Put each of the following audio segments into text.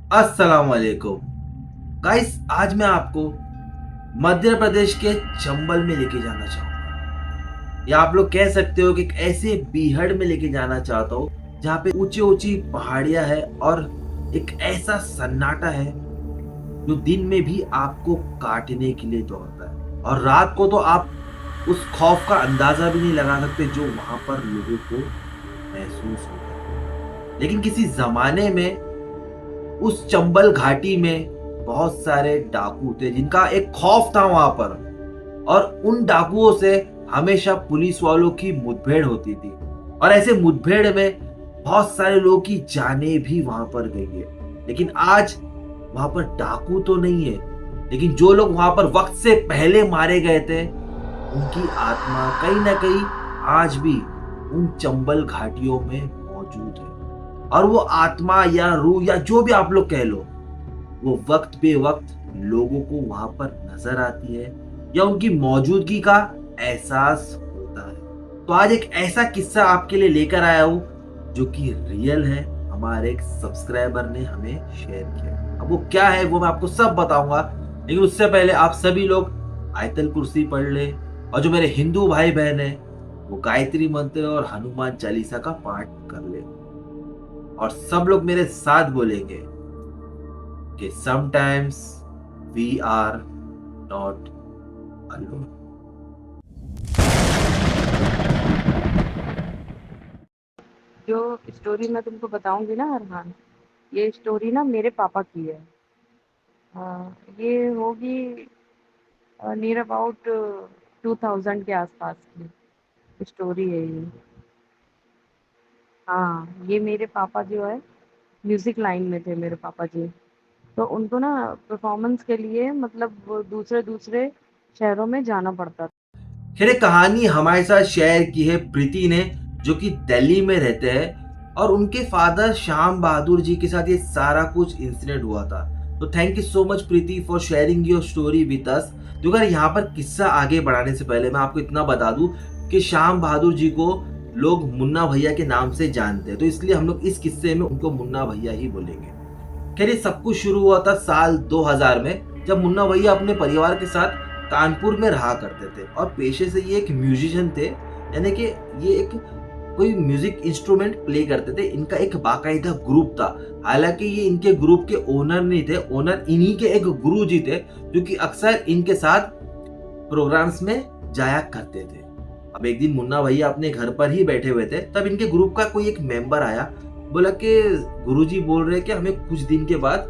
अस्सलाम वालेकुम गाइस। आज मैं आपको मध्य प्रदेश के चंबल में लेके जाना चाहूंगा, या आप लोग कह सकते हो कि एक ऐसे बीहड़ में लेके जाना चाहता हूँ जहाँ पे ऊंची ऊंची पहाड़ियां है और एक ऐसा सन्नाटा है जो दिन में भी आपको काटने के लिए दौड़ता है, और रात को तो आप उस खौफ का अंदाजा भी नहीं लगा सकते जो वहां पर लोगों को महसूस होता है। लेकिन किसी जमाने में उस चंबल घाटी में बहुत सारे डाकू थे जिनका एक खौफ था वहां पर, और उन डाकुओं से हमेशा पुलिस वालों की मुठभेड़ होती थी, और ऐसे मुठभेड़ में बहुत सारे लोगों की जानें भी वहां पर गई है। लेकिन आज वहां पर डाकू तो नहीं है, लेकिन जो लोग वहां पर वक्त से पहले मारे गए थे उनकी आत्मा कहीं ना कहीं आज भी उन चंबल घाटियों में मौजूद है। और वो आत्मा या रूह या जो भी आप लोग कह लो, वो वक्त बे वक्त लोगों को वहां पर नजर आती है या उनकी मौजूदगी का एहसास होता है। तो आज एक ऐसा किस्सा आपके लिए लेकर आया हूं जो कि रियल है, हमारे एक सब्सक्राइबर ने हमें शेयर किया। अब वो क्या है वो मैं आपको सब बताऊंगा, लेकिन उससे पहले आप सभी लोग आयतल कुर्सी पढ़ ले, और जो मेरे हिंदू भाई बहन है वो गायत्री मंत्र और हनुमान चालीसा का पाठ कर ले, और सब लोग मेरे साथ बोलेंगे कि sometimes we are not alone. जो स्टोरी मैं तुमको बताऊंगी ना अरहान, ये स्टोरी ना मेरे पापा की है। ये होगी नियर अबाउट 2000 के आसपास की स्टोरी है ये। हाँ, ये मेरे पापा जो है म्यूजिक लाइन में थे मेरे पापा जी। तो उनको ना परफॉर्मेंस के लिए मतलब वो दूसरे दूसरे शहरों में जाना पड़ता था। खैर, ये कहानी हमारे साथ शेयर की है प्रीति ने, जो कि दिल्ली में रहते हैं, और उनके फादर श्याम बहादुर जी के साथ ये सारा कुछ इंसिडेंट हुआ था। तो thank you so much Preeti for sharing your story with us. तो अगर यहाँ पर किस्सा आगे बढ़ाने से पहले मैं आपको इतना बता दूं कि श्याम बहादुर जी को लोग मुन्ना भैया के नाम से जानते हैं, तो इसलिए हम लोग इस किस्से में उनको मुन्ना भैया ही बोलेंगे। खैर, ये सब कुछ शुरू हुआ था साल 2000 में, जब मुन्ना भैया अपने परिवार के साथ कानपुर में रहा करते थे, और पेशे से ये एक म्यूजिशियन थे, यानी कि ये एक कोई म्यूजिक इंस्ट्रूमेंट प्ले करते थे। इनका एक बाकायदा ग्रुप था। हालांकि ये इनके ग्रुप के ओनर नहीं थे, ओनर इन्हीं के एक गुरु जी थे जो कि अक्सर इनके साथ प्रोग्राम्स में जाया करते थे। अब एक दिन मुन्ना भैया अपने घर पर ही बैठे हुए थे, तब इनके ग्रुप का कोई एक मेंबर आया, बोला कि गुरुजी बोल रहे कि हमें कुछ दिन के बाद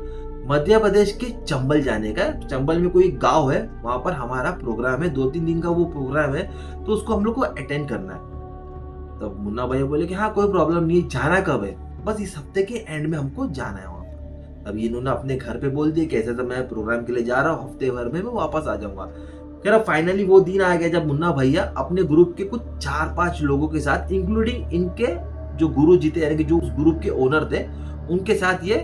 मध्य प्रदेश के चंबल जाने का है। चंबल में कोई गांव है, वहां पर हमारा प्रोग्राम है, 2-3 दिन का वो प्रोग्राम है, तो उसको हम लोग को अटेंड करना है। तब मुन्ना भैया बोले कि हाँ कोई प्रॉब्लम नहीं, जाना कब है? बस इस हफ्ते के एंड में हमको जाना है वहां पर। अब इन्होंने अपने घर पे बोल दिया कैसे, तो मैं प्रोग्राम के लिए जा रहा हूँ, हफ्ते भर में मैं वापस आ जाऊंगा। फिर अब फाइनली वो दिन आ गया जब मुन्ना भैया अपने ग्रुप के कुछ 4-5 लोगों के साथ, इंक्लूडिंग इनके जो गुरु जी थे, यानी कि जो उस ग्रुप के ओनर थे, उनके साथ ये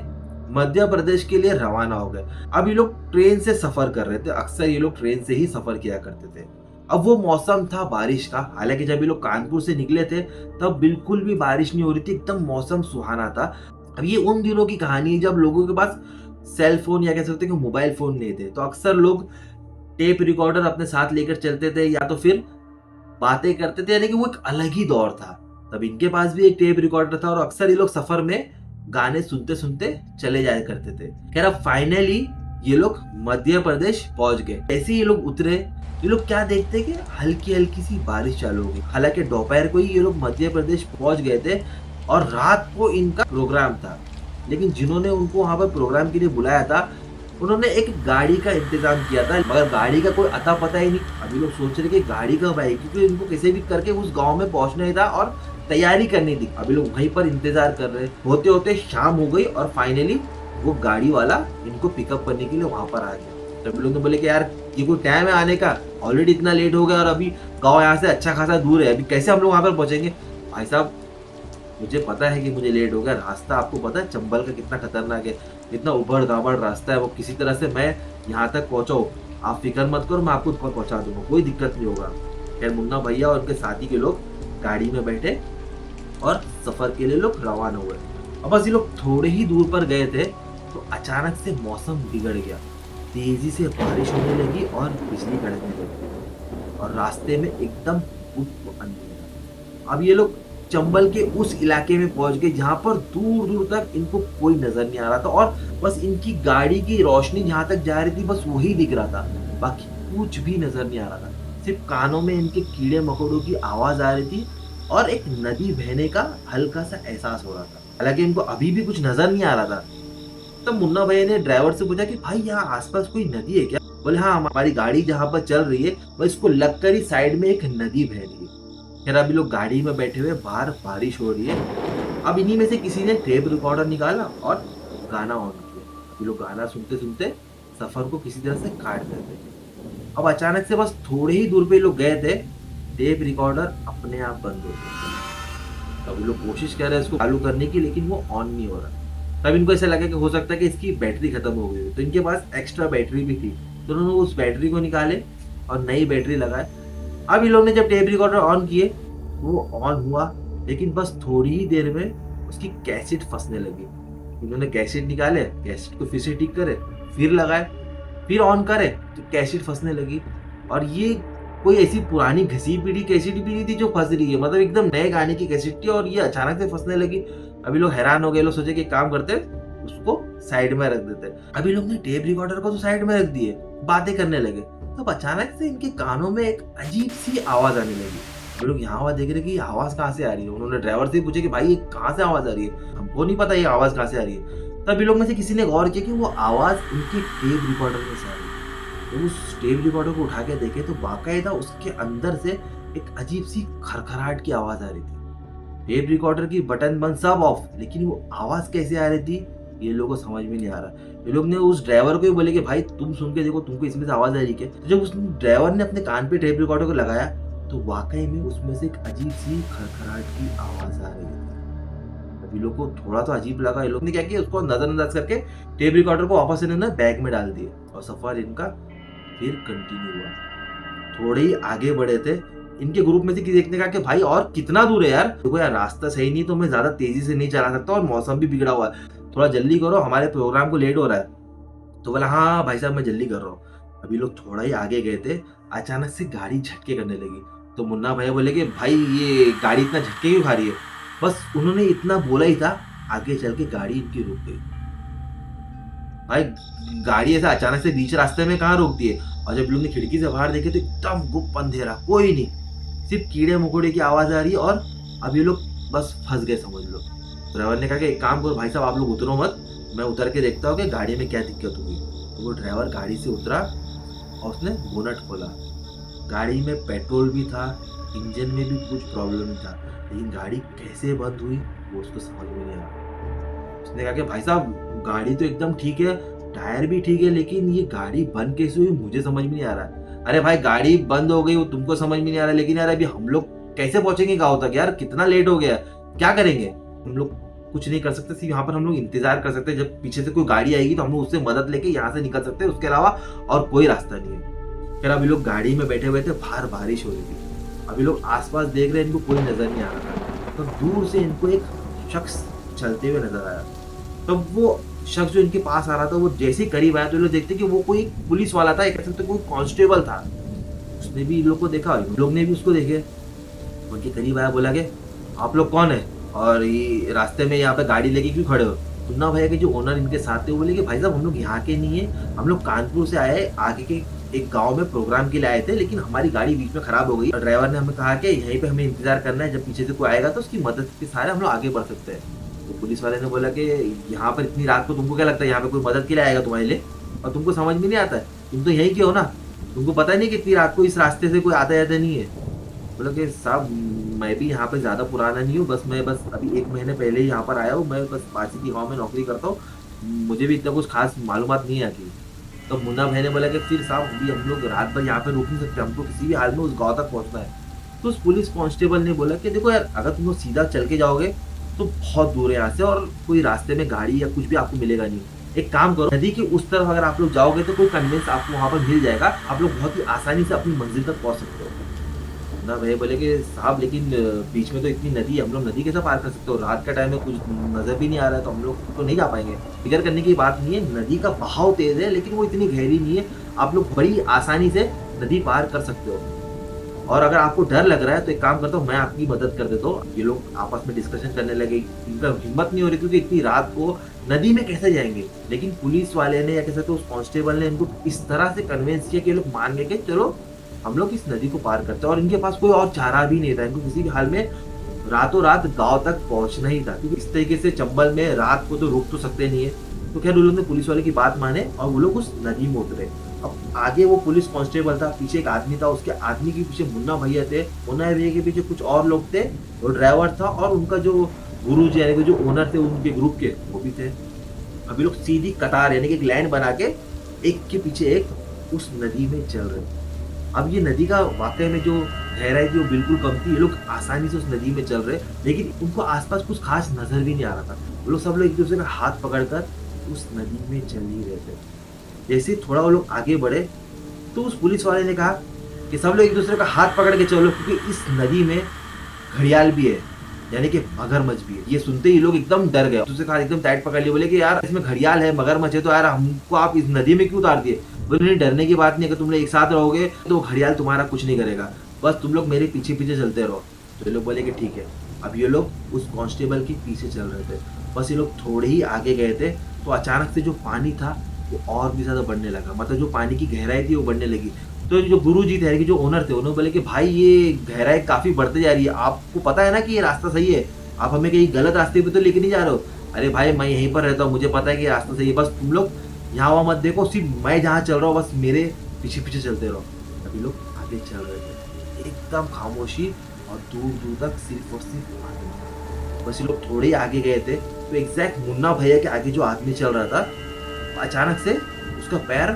मध्य प्रदेश के लिए रवाना हो गए। अब ये लोग ट्रेन से सफर कर रहे थे, अक्सर ये लोग ट्रेन से ही सफर किया करते थे। अब वो मौसम था बारिश का, हालांकि जब ये लोग कानपुर से निकले थे तब बिल्कुल भी बारिश नहीं हो रही थी, एकदम मौसम सुहाना था। अब ये उन दिनों की कहानी है जब लोगों के पास सेल फोन या कह सकते हैं कि मोबाइल फोन नहीं थे, तो अक्सर लोग टेप रिकॉर्डर अपने साथ लेकर चलते थे या तो फिर बातें करते थे, यानी कि वो एक अलग ही दौर था। तब इनके पास भी एक टेप रिकॉर्डर था, और अक्सर ये लोग सफर में गाने सुनते सुनते चले जाया करते थे। खैर, अब फाइनली ये लोग मध्य प्रदेश पहुंच गए। जैसे ये लोग उतरे, ये लोग क्या देखते कि हल्की हल्की सी बारिश चालू हो गई। हालांकि दोपहर को ही ये लोग मध्य प्रदेश पहुंच गए थे, और रात को इनका प्रोग्राम था। लेकिन जिन्होंने उनको वहां पर प्रोग्राम के लिए बुलाया था, उन्होंने एक गाड़ी का इंतजाम किया था, मगर गाड़ी का कोई अता पता ही नहीं। अभी लोग सोच रहे कि गाड़ी कब आएगी, क्योंकि इनको किसी भी करके उस गांव में पहुंचना ही था और तैयारी करनी थी। अभी लोग वहीं पर इंतजार कर रहे, होते होते शाम हो गई, और फाइनली वो गाड़ी वाला इनको पिकअप करने के लिए वहां पर आ गया। तब लोग ने बोले कि यार ये कोई टाइम है आने का, ऑलरेडी इतना लेट हो गया, और अभी गाँव यहाँ से अच्छा खासा दूर है, अभी कैसे हम लोग वहां पर पहुंचेंगे? भाई साहब, मुझे पता है कि मुझे लेट हो गया, रास्ता आपको पता है चंबल का कितना खतरनाक है, इतना उबड़ खाबड़ रास्ता है, वो किसी तरह से मैं यहाँ तक पहुंचाऊँ, आप फिक्र मत करो, मैं आपको पहुंचा दूंगा, कोई दिक्कत नहीं होगा। खैर, मुन्ना भैया और उनके साथी के लोग गाड़ी में बैठे और सफर के लिए लोग रवाना हुए। अब बस ये लोग थोड़े ही दूर पर गए थे तो अचानक से मौसम बिगड़ गया, तेजी से बारिश होने लगी और बिजली कड़कने लगी और रास्ते में एकदम गुप्त अंधेरा। अब ये लोग चंबल के उस इलाके में पहुंच गए जहां पर दूर दूर तक इनको कोई नजर नहीं आ रहा था और बस इनकी गाड़ी की रोशनी जहां तक जा रही थी बस वही दिख रहा था, बाकी कुछ भी नजर नहीं आ रहा था। सिर्फ कानों में इनके कीड़े मकोड़ों की आवाज आ रही थी और एक नदी बहने का हल्का सा एहसास हो रहा था। हालांकि इनको अभी भी कुछ नजर नहीं आ रहा था। तब मुन्ना भैया ने ड्राइवर से पूछा कि भाई यहाँ आसपास कोई नदी है क्या? बोले हाँ, हमारी गाड़ी जहाँ पर चल रही है वह इसको लगकर ही साइड में एक नदी बह रही है। फिर अभी लोग गाड़ी में बैठे हुए, बाहर बारिश हो रही है। अब इन्हीं में से किसी ने टेप रिकॉर्डर निकाला और गाना ऑन किया। अभी लोग गाना सुनते सुनते सफर को किसी तरह से काट देते। अब अचानक से बस थोड़े ही दूर पे लोग गए थे, टेप रिकॉर्डर अपने आप बंद हो गया। तब लोग कोशिश कर रहे हैं इसको चालू करने की, लेकिन वो ऑन नहीं हो रहा। तब इनको ऐसा लगा कि हो सकता है कि इसकी बैटरी खत्म हो गई, तो इनके पास एक्स्ट्रा बैटरी भी थी, तो उन्होंने उस बैटरी को निकाले और नई बैटरी लगाए। अब इन लोगों ने जब टेप रिकॉर्डर ऑन किए, वो ऑन हुआ, लेकिन बस थोड़ी ही देर में उसकी कैसेट फंसने लगी। इन्होंने कैसेट निकाले, कैसेट को फिर से ठीक करे, फिर लगाए, फिर ऑन करे तो कैसेट फंसने लगी। और ये कोई ऐसी पुरानी घसी पीटी कैसेट भी नहीं थी जो फंस रही है, मतलब एकदम नए गाने की कैसेट थी और ये अचानक से फंसने लगी। अभी लोग हैरान हो गए, लोग सोचे कि काम करते उसको साइड में रख देते। अभी लोग ने टेप रिकॉर्डर को तो साइड में रख दिए, बातें करने लगे। तब अचानक से इनके कानों में एक अजीब सी आवाज आने लगी। वो लोग यहाँ आवाज देख रहे कि ये आवाज कहाँ से आ रही है। उन्होंने ड्राइवर से पूछा कि भाई ये कहाँ से आवाज आ रही है, हमको नहीं पता ये आवाज कहाँ से आ रही है। तब लोग में से किसी ने गौर किया कि वो आवाज उनके टेप रिकॉर्डर में से आ रही है। तो उस टेप रिकॉर्डर को उठा के देखे तो बाकायदा उसके अंदर से एक अजीब सी खरखराहट की आवाज आ रही थी। टेप रिकॉर्डर की बटन बंद सब ऑफ, लेकिन वो आवाज कैसे आ रही थी ये लोगों को समझ में नहीं आ रहा। ये लोग ने उस ड्राइवर को भी बोले कि भाई तुम सुन के देखो, तुमको इसमें से आवाज आ रही है क्या? तो जब उस ड्राइवर ने अपने कान पे टेप रिकॉर्डर को लगाया तो वाकई में उसमें से एक अजीब सी खरखराहट की आवाज आ रही थी। अभी लोग को थोड़ा तो अजीब लगा। ये लोग ने क्या किया, उसको नजरअंदाज करके टेप रिकॉर्डर को वापस इन्होंने बैग में डाल दिया और सफर इनका फिर कंटिन्यू हुआ। थोड़े ही आगे बढ़े थे, इनके ग्रुप में से किसी एक ने कहा कि भाई और कितना दूर है यार, देखो यार रास्ता सही नहीं, तो मैं ज्यादा तेजी से नहीं चला सकता और मौसम भी बिगड़ा हुआ है, थोड़ा जल्दी करो, हमारे प्रोग्राम को लेट हो रहा है। तो बोला हाँ भाई साहब मैं जल्दी कर रहा हूँ। अभी लोग थोड़ा ही आगे गए थे, अचानक से गाड़ी झटके करने लगी। तो मुन्ना भैया बोले कि भाई ये गाड़ी इतना झटके क्यों खा रही है? बस उन्होंने इतना बोला ही था, आगे चल के गाड़ी इनकी रुक गई। भाई गाड़ी ऐसा अचानक से बीच रास्ते में कहाँ रोक दिए। और जब लोग ने खिड़की से बाहर देखे तो एकदम गुप्त अंधेरा, कोई नहीं, सिर्फ कीड़े मकोड़े की आवाज आ रही है और अब ये लोग बस फंस गए समझ लो। ड्राइवर ने कहा कि एक काम करो भाई साहब, आप लोग उतरो मत, मैं उतर के देखता हूँ कि गाड़ी में क्या दिक्कत होगी। तो वो ड्राइवर गाड़ी से उतरा और उसने बोनट खोला। गाड़ी में पेट्रोल भी था, इंजन में भी कुछ प्रॉब्लम नहीं था, लेकिन गाड़ी कैसे बंद हुई वो उसको समझ में नहीं आया। उसने कहा कि भाई साहब गाड़ी तो एकदम ठीक है, टायर भी ठीक है, लेकिन ये गाड़ी बंद कैसे हुई मुझे समझ में नहीं आ रहा। अरे भाई गाड़ी बंद हो गई वो तुमको समझ में नहीं आ रहा, लेकिन यार अभी हम लोग कैसे पहुंचेंगे गाँव तक यार, कितना लेट हो गया, क्या करेंगे? हम लोग कुछ नहीं कर सकते, सिर्फ यहाँ पर हम लोग इंतजार कर सकते हैं, जब पीछे से कोई गाड़ी आएगी तो हम लोग उससे मदद लेके यहाँ से निकल सकते हैं, उसके अलावा और कोई रास्ता नहीं है। फिर अभी लोग गाड़ी में बैठे हुए थे, बाहर बारिश हो रही थी। अभी लोग आसपास देख रहे हैं, इनको कोई नजर नहीं आ रहा था। तो दूर से इनको एक शख्स चलते हुए नजर आया। तो वो शख्स जो इनके पास आ रहा था वो जैसे ही करीब आया तो लोग देखते कि वो कोई पुलिस वाला था, एक कोई कांस्टेबल था। उसने भी इन लोग को देखा, लोग ने भी उसको देखे। उनके करीब आया, बोला कि आप लोग कौन है और ये रास्ते में यहाँ पे गाड़ी लेके क्यों खड़े हो? मुन्ना भैया के जो ओनर इनके साथ थे वो बोले कि भाई साहब हम लोग यहाँ के नहीं है, हम लोग कानपुर से आए, आगे के एक गांव में प्रोग्राम के लिए आए थे, लेकिन हमारी गाड़ी बीच में खराब हो गई और ड्राइवर ने हमें कहा कि यहीं पे हमें इंतजार करना है, जब पीछे से कोई आएगा तो उसकी मदद के सहारे हम लोग आगे बढ़ सकते हैं। तो पुलिस वाले ने बोला कि यहाँ पर इतनी रात को तुमको क्या लगता है यहाँ पे कोई मदद के लिए आएगा तुम्हारे लिए, और तुमको समझ में नहीं आता है, तुम तो यहीं के हो ना, तुमको पता नहीं कि इतनी रात को इस रास्ते से कोई आता जाता नहीं है। बोला कि साहब मैं भी यहाँ पे ज़्यादा पुराना नहीं हूँ, मैं बस अभी 1 महीने पहले ही यहाँ पर आया हूँ, मैं बस पास की गाँव में नौकरी करता हूँ, मुझे भी इतना कुछ खास मालूमात नहीं आती। तो मुन्ना भाई ने बोला कि फिर साहब अभी हम लोग रात भर यहाँ पे रुक नहीं सकते, हमको किसी भी हाल में उस गाँव तक पहुँचना है। तो उस पुलिस कांस्टेबल ने बोला कि देखो यार अगर तुम लोग सीधा चल के जाओगे तो बहुत दूर है यहाँ से और कोई रास्ते में गाड़ी या कुछ भी आपको मिलेगा नहीं। एक काम करो, नदी के उस तरफ अगर आप लोग जाओगे तो कोई कन्वेंस आपको वहाँ पर मिल जाएगा, आप लोग बहुत ही आसानी से अपनी मंजिल तक पहुँच सकते हो। मुन्ना भैया बोले कि साहब लेकिन बीच में तो इतनी नदी है, हम लोग नदी कैसे पार कर सकते हो? रात का टाइम है, कुछ नज़र भी नहीं आ रहा है, तो हम लोग तो नहीं जा पाएँगे। फ़िक्र करने की बात नहीं है, नदी का बहाव तेज़ है, लेकिन वो इतनी गहरी नहीं है। आप लोग बड़ी आसानी से नदी पार कर सकते हो। और अगर आपको डर लग रहा है तो एक काम करता हूँ, मैं आपकी मदद कर देता हूँ। ये लोग आपस में डिस्कशन करने लगे, इनका हिम्मत नहीं हो रही क्योंकि इतनी रात को नदी में कैसे जाएँगे? लेकिन पुलिस वाले ने या कह सकते हो उस कांस्टेबल ने इनको इस तरह से कन्विंस किया कि ये लोग मान गए कि चलो हम लोग इस नदी को पार करते हैं, और इनके पास कोई और चारा भी नहीं था। इनको किसी भी हाल में रातों रात गाँव तक पहुँचना ही था, क्योंकि इस तरीके से चंबल में रात को तो रुक तो सकते नहीं है। तो खैर उन लोगों ने पुलिस वाले की बात माने और वो लोग उस नदी में उतरे। अब आगे वो पुलिस कांस्टेबल था, पीछे एक आदमी था, उसके आदमी के पीछे मुन्ना भैया थे, मुन्ना भैया के पीछे कुछ और लोग थे, वो ड्राइवर था और उनका जो गुरुजी यानी कि जो ओनर थे उनके ग्रुप के, वो भी थे। अब ये लोग सीधी कतार यानी कि एक लाइन बना के एक के पीछे एक उस नदी में चल रहे थे। अब ये नदी का वाक़ई में जो गहराई थी वो बिल्कुल कम थी, ये लोग आसानी से उस नदी में चल रहे, लेकिन उनको आस-पास कुछ ख़ास नज़र भी नहीं आ रहा था। वो लोग सब लोग एक-दूसरे का हाथ पकड़कर उस नदी में चल ही रहे थे। जैसे ही थोड़ा वो लोग आगे बढ़े, तो उस पुलिस वाले ने कहा कि सब लोग एक-दूसरे का हाथ पकड़ के चलो, क्योंकि इस नदी में घड़ियाल भी है, यानी कि मगरमच्छ भी है। ये सुनते ही लोग एकदम डर गए। दूसरे का हाथ एकदम टाइट पकड़ लिए, बोले कि यार इसमें घड़ियाल है, मगरमच्छ है, तो यार हमको आप इस नदी में क्यों उतार दिए? बोले नहीं, डरने की बात नहीं है, अगर तुम लोग एक साथ रहोगे तो घड़ियाल तुम्हारा कुछ नहीं करेगा, बस तुम लोग मेरे पीछे-पीछे चलते रहो। तो ये लोग बोले कि ठीक है। अब ये लोग उस कांस्टेबल के पीछे चल रहे थे। बस ये लोग थोड़े ही आगे गए थे, तो अचानक से जो पानी था वो और भी ज़्यादा बढ़ने लगा, मतलब जो पानी की गहराई थी वो बढ़ने लगी। तो जो गुरुजी थे यानी कि जो ओनर थे, उन्होंने बोले कि भाई ये गहराई काफ़ी बढ़ते जा रही है, आपको पता है ना कि ये रास्ता सही है, आप हमें कहीं गलत रास्ते पे तो लेके नहीं जा रहे हो? अरे भाई मैं यहीं पर रहता हूँ, मुझे पता है कि ये रास्ता सही है, बस तुम लोग यहाँ-वहाँ मत देखो, सिर्फ मैं जहाँ चल रहा हूँ बस मेरे पीछे-पीछे चलते रहो। अभी लोग आगे चल रहे थे, एकदम खामोशी और दूर-दूर तक सिर्फ और सिर्फ पानी। बस ये लोग थोड़े ही आगे गए थे, तो एग्ज़ैक्ट मुन्ना भैया के आगे जो आदमी चल रहा था, अचानक से उसका पैर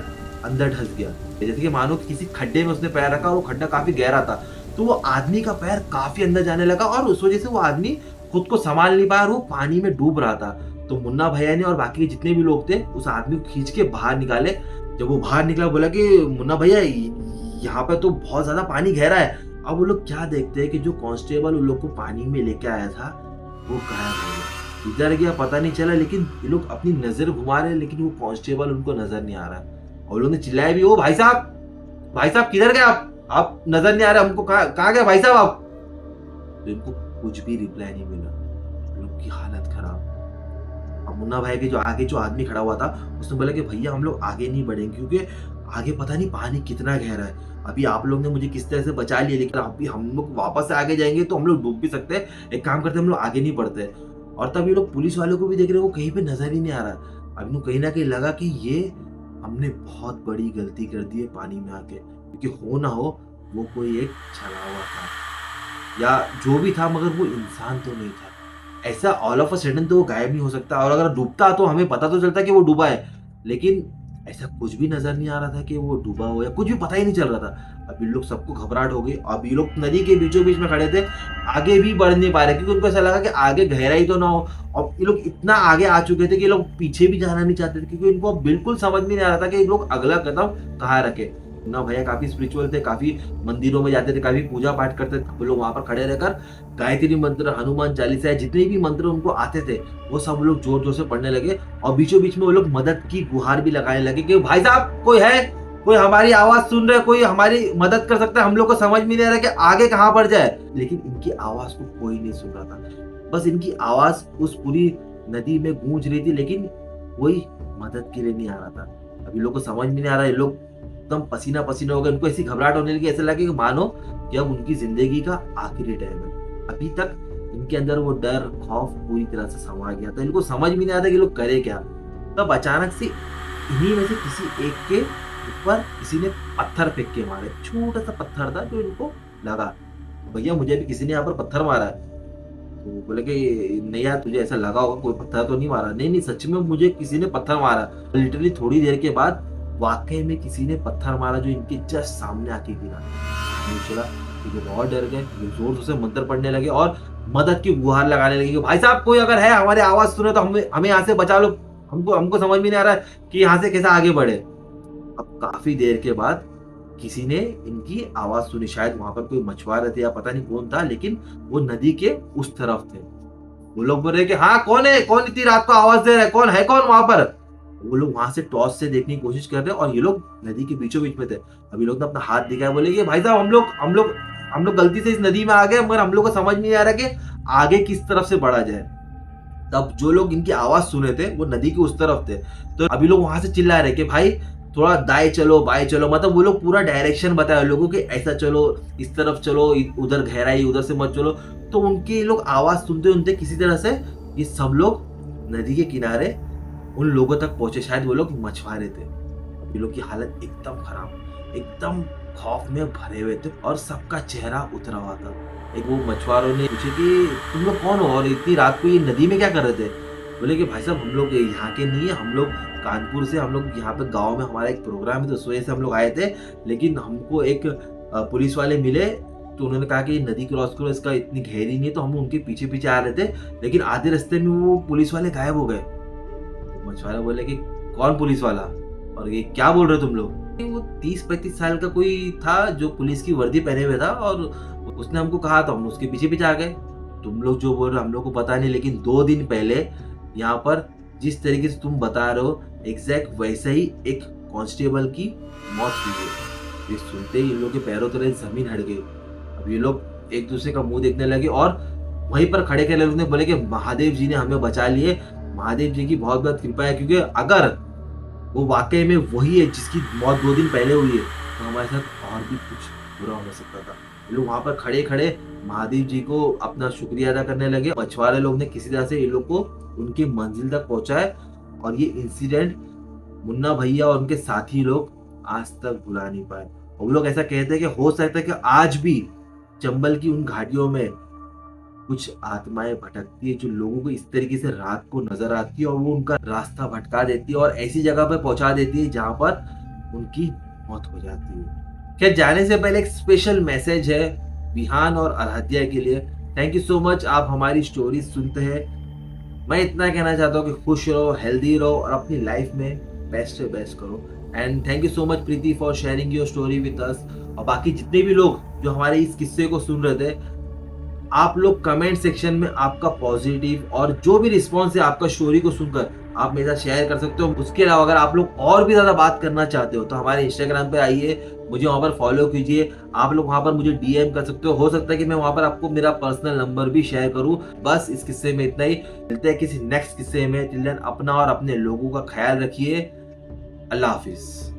अंदर धँस गया। जैसे कि मानो कि किसी खड्डे में उसने पैर रखा और वो खड्डा काफ़ी गहरा था। तो वो आदमी का पैर काफ़ी अंदर जाने लगा और उस वज़ह से वो आदमी खुद को सँभाल नहीं पाया और वो पानी में डूब रहा था। तो मुन्ना भैया ने और बाकी के जितने भी लोग थे, उस आदमी को खींच के बाहर निकाले। जब वो बाहर निकला, बोला कि मुन्ना भैया यहाँ पे तो बहुत ज़्यादा पानी गहरा है। अब वो लोग क्या देखते हैं कि जो कांस्टेबल उन लोग को पानी में लेके आया था, वो गायब हो गया। किधर गया पता नहीं चला, लेकिन ये लोग अपनी नज़र घुमा रहे हैं, लेकिन वो कांस्टेबल उनको नज़र नहीं आ रहा है। और लोगों ने चिल्लाया भी, "ओ भाई साहब किधर गए आप? आप नज़र नहीं आ रहे हमको, कहाँ गए भाई साहब आप?" तो इनको कुछ भी रिप्लाई नहीं मिला। लोग की हालत खराब। अब मुन्ना भाई के जो आगे जो आदमी खड़ा हुआ था, उसने बोला कि भैया हम लोग आगे नहीं बढ़ेंगे, क्योंकि आगे पता नहीं पानी कितना गहरा है। अभी आप लोग ने मुझे किस तरह से बचा लिया, लेकिन अभी हम लोग वापस से आगे जाएँगे तो हम लोग डूब भी सकते हैं। एक काम करते हैं, हम लोग आगे नहीं बढ़ते। और तब ये लोग पुलिस वालों को भी देख रहे हैं, वो कहीं पे नज़र ही नहीं आ रहा। अब इनको कहीं न कहीं लगा कि ये हमने बहुत बड़ी गलती कर दी है पानी में आके, क्योंकि हो ना हो वो कोई एक छलावा था या जो भी था, मगर वो इंसान तो नहीं था। ऐसा ऑल ऑफ अ सडन तो वो गायब नहीं हो सकता, और अगर डूबता तो हमें पता तो चलता कि वो डूबा है, लेकिन ऐसा कुछ भी नज़र नहीं आ रहा था कि वो डूबा हो, या कुछ भी पता ही नहीं चल रहा था। अब इन लोग सबको घबराहट हो गई। अब ये लोग नदी के बीचों-बीच में खड़े थे, आगे भी बढ़ नहीं पा रहे, क्योंकि उनको ऐसा लगा कि आगे गहराई तो ना हो। और ये लोग इतना आगे आ चुके थे कि ये लोग पीछे भी जाना नहीं चाहते थे, क्योंकि इनको अब बिल्कुल समझ में नहीं आ रहा था कि ये लोग अगला कदम कहाँ रखें। मुन्ना भैया काफ़ी स्पिरिचुअल थे, काफ़ी मंदिरों में जाते थे, काफ़ी पूजा पाठ करते थे। वो लोग वहाँ पर खड़े रहकर गायत्री मंत्र, हनुमान चालीसा, जितने भी मंत्र उनको आते थे, वो सब लोग ज़ोर-ज़ोर से पढ़ने लगे। और बीचों-बीच में वो लोग मदद की गुहार भी लगाने लगे कि भाई साहब कोई है? कोई हमारी आवाज़ सुन रहा है? कोई हमारी मदद कर सकता है? हम लोग को समझ में नहीं आ रहा कि आगे कहाँ बढ़ जाए। लेकिन इनकी आवाज़ को कोई नहीं सुन रहा था। बस इनकी आवाज़ उस पूरी नदी में गूंज रही थी, लेकिन कोई मदद के लिए नहीं आ रहा था। अब इन लोग को समझ में नहीं आ रहा, ये लोग एकदम पसीना-पसीना हो गए। उनको ऐसी घबराहट होने लगी, ऐसा लगा कि मानो कि अब उनकी ज़िंदगी का आखिरी टाइम है। अभी तक इनके अंदर वो डर, खौफ पूरी तरह से समा गया था। इनको समझ में नहीं आता कि लोग करें क्या? तब अचानक से इन्हीं में से किसी एक के ऊपर किसी ने पत्थर फेंक के मारे। छोटा-सा पत्थर था जो इनको लगा। भैया मुझे भी किसी ने यहाँ पर पत्थर मारा है। तो बोले कि नहीं यार तुझे ऐसा लगा होगा, कोई पत्थर तो नहीं मारा। नहीं, नहीं सच में मुझे किसी ने पत्थर मारा। लिटरली थोड़ी देर के बाद वाक़ई में किसी ने पत्थर मारा जो इनके जस्ट सामने आके गिरा। नहीं चला, ये बहुत डर गए, ये ज़ोर से मंत्र पढ़ने लगे और मदद की गुहार लगाने लगे कि भाई साहब कोई अगर है हमारी आवाज़ सुने तो हमें हमें यहाँ से बचा लो। हमको समझ में नहीं आ रहा है कि यहाँ से कैसे आगे बढ़े। अब काफ़ी देर के बाद किसी ने इनकी आवाज सुनी, शायद वहां पर कोई मछुआरे थे या पता नहीं कौन था, लेकिन वो नदी के उस तरफ थे। वो लोग बोल रहे कि हाँ कौन है, कौन इतनी रात को आवाज दे रहा है, कौन है, कौन वहां पर। वो लोग वहां से टॉर्च से देखने की कोशिश कर रहे हैं और ये लोग नदी के बीचों बीच में थे। अब ये लोग ने अपना हाथ दिखाया, बोले कि भाई साहब हम लोग गलती से इस नदी में आ गए, मगर हम लोग को समझ नहीं आ रहा कि आगे किस तरफ से बढ़ा जाए। तब जो लोग इनकी आवाज सुने थे वो नदी के उस तरफ थे, तो अभी लोग वहां से चिल्ला रहे कि भाई थोड़ा दाएं चलो बाएं चलो, मतलब वो लोग पूरा डायरेक्शन बताए लोगों के, ऐसा चलो, इस तरफ चलो, उधर गहराई, उधर से मत चलो। तो उनके लोग आवाज सुनते सुनते किसी तरह से ये सब लोग नदी के किनारे उन लोगों तक पहुंचे। शायद वो लोग मछुआरे थे। अभी लोग की हालत एकदम खराब, एकदम खौफ में भरे हुए थे और सबका चेहरा उतरा हुआ था। एक वो मछुआरों ने पूछे कि तुम लोग कौन हो और इतनी रात को ये नदी में क्या कर रहे थे। बोले कि भाई साहब हम लोग यहाँ के नहीं है, हम लोग कानपुर से, हम लोग यहाँ पे गांव में हमारा एक प्रोग्राम है तो उस वजह से हम लोग आए थे, लेकिन हमको एक पुलिस वाले मिले तो उन्होंने कहा कि नदी क्रॉस करो, इसका इतनी गहरी नहीं है, तो हम उनके पीछे पीछे आ रहे थे, लेकिन आधे रास्ते में वो पुलिस वाले गायब हो गए। तो मछुआरे बोले कि कौन पुलिस वाला, और ये क्या बोल रहे हो तुम लोग। वो 30-35 साल का कोई था जो पुलिस की वर्दी पहने हुए था और उसने हमको कहा तो हम उसके पीछे पीछे आ गए। तुम लोग जो बोल रहे हो हम लोग को पता नहीं, लेकिन 2 दिन पहले यहाँ पर जिस तरीके से तुम बता रहे हो एग्जैक्ट वैसे ही एक कांस्टेबल की मौत हुई है। ये सुनते ही इन लोग के पैरों तले जमीन हट गई। अब ये लोग एक दूसरे का मुंह देखने लगे और वहीं पर खड़े खड़े लोग ने बोले कि महादेव जी ने हमें बचा लिए, महादेव जी की बहुत बहुत कृपा है, क्योंकि अगर वो वाकई में वही है जिसकी मौत 2 दिन पहले हुई है तो हमारे साथ और भी कुछ बुरा हो सकता था। ये लोग वहां पर खड़े खड़े महादेव जी को अपना शुक्रिया अदा करने लगे। मछुआरे लोग ने किसी तरह से ये लोग को उनकी मंजिल तक पहुंचाए और ये इंसिडेंट मुन्ना भैया और उनके साथी लोग आज तक भुला नहीं पाए। वो लोग ऐसा कहते हैं कि हो सकता है कि आज भी चंबल की उन घाटियों में कुछ आत्माएं भटकती है जो लोगों को इस तरीके से रात को नजर आती है और वो उनका रास्ता भटका देती है और ऐसी जगह पर पहुंचा देती है जहां पर उनकी मौत हो जाती है। खैर जाने से पहले एक स्पेशल मैसेज है विहान और अरहत्या के लिए। थैंक यू सो मच, आप हमारी स्टोरी सुनते हैं। मैं इतना कहना चाहता हूँ कि खुश रहो, हेल्दी रहो और अपनी लाइफ में बेस्ट से बेस्ट करो। And thank you so much Preeti for sharing your story with us. और बाकी जितने भी लोग जो हमारे इस किस्से को सुन रहे थे, आप लोग कमेंट सेक्शन में आपका पॉजिटिव और जो भी रिस्पॉन्स है आपका स्टोरी को सुनकर आप मेरे साथ शेयर कर सकते हो। उसके अलावा अगर आप लोग और भी ज्यादा बात करना चाहते हो तो हमारे इंस्टाग्राम पे आइए, मुझे वहां पर फॉलो कीजिए। आप लोग वहां पर मुझे डीएम कर सकते हो सकता है कि मैं वहां पर आपको मेरा पर्सनल नंबर भी शेयर करूं। बस इस किस्से में इतना ही, मिलते हैं किसी नेक्स्ट किस्से में। टिल देन अपना और अपने लोगों का ख्याल रखिए। अल्लाह हाफिज।